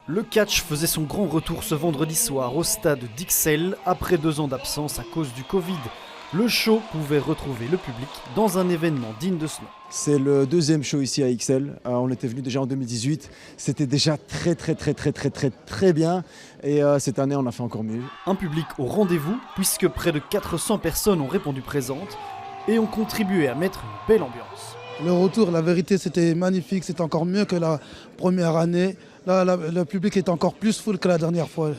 Le catch faisait son grand retour ce vendredi soir au stade d'Ixelles après 2 ans d'absence à cause du Covid. Le show pouvait retrouver le public dans un événement digne de ce nom. C'est le deuxième show ici à Ixelles. On était venu déjà en 2018. C'était déjà très bien. Et cette année, on a fait encore mieux. Un public au rendez-vous puisque près de 400 personnes ont répondu présentes et ont contribué à mettre une belle ambiance. Le retour, la vérité, c'était magnifique. C'était encore mieux que la première année. Là, le public est encore plus full que la dernière fois.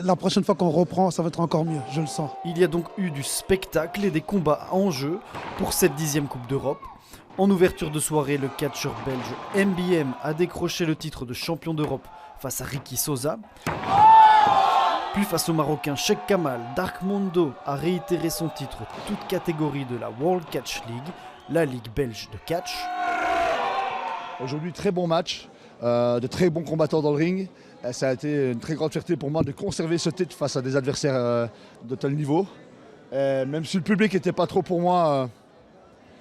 La prochaine fois qu'on reprend, ça va être encore mieux, je le sens. Il y a donc eu du spectacle et des combats en jeu pour cette 10e Coupe d'Europe. En ouverture de soirée, le catcheur belge MBM a décroché le titre de champion d'Europe face à Ricky Sosa. Puis face au Marocain Cheikh Kamal, Darkmondo a réitéré son titre toute catégorie de la World Catch League, la ligue belge de catch. Aujourd'hui, très bon match, de très bons combattants dans le ring. Ça a été une très grande fierté pour moi de conserver ce titre face à des adversaires de tel niveau. Même si le public n'était pas trop pour moi,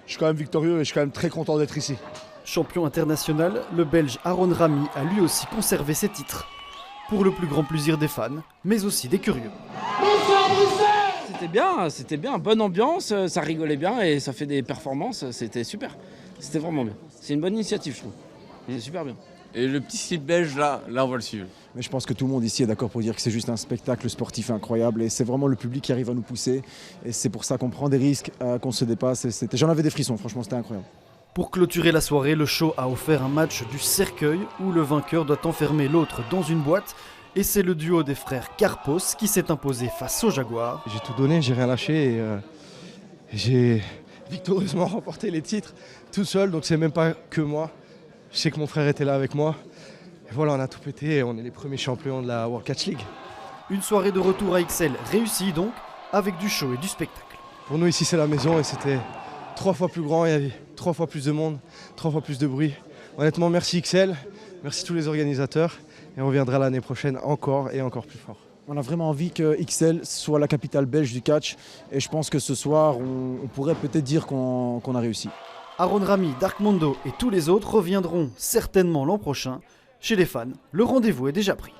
je suis quand même victorieux et je suis quand même très content d'être ici. Champion international, le Belge Aaron Rami a lui aussi conservé ses titres. Pour le plus grand plaisir des fans, mais aussi des curieux. C'était bien, bonne ambiance, ça rigolait bien et ça fait des performances, c'était super. C'était vraiment bien. C'est une bonne initiative, je trouve. C'est super bien. Et le petit style belge, là, on va le suivre. Mais je pense que tout le monde ici est d'accord pour dire que c'est juste un spectacle sportif incroyable. Et c'est vraiment le public qui arrive à nous pousser. Et c'est pour ça qu'on prend des risques, qu'on se dépasse. J'en avais des frissons, franchement, c'était incroyable. Pour clôturer la soirée, le show a offert un match du cercueil où le vainqueur doit enfermer l'autre dans une boîte. Et c'est le duo des frères Carpos qui s'est imposé face aux Jaguars. J'ai tout donné, j'ai rien lâché et j'ai victorieusement remporté les titres tout seul. Donc c'est même pas que moi. Je sais que mon frère était là avec moi. Et voilà, on a tout pété et on est les premiers champions de la World Catch League. Une soirée de retour à Ixelles réussie donc, avec du show et du spectacle. Pour nous ici c'est la maison et c'était 3 fois plus grand, il y avait 3 fois plus de monde, 3 fois plus de bruit. Honnêtement, merci Ixelles, merci tous les organisateurs et on reviendra l'année prochaine encore et encore plus fort. On a vraiment envie que Ixelles soit la capitale belge du catch et je pense que ce soir on pourrait peut-être dire qu'on a réussi. Aaron Rami, Darkmondo et tous les autres reviendront certainement l'an prochain. Chez les fans, le rendez-vous est déjà pris.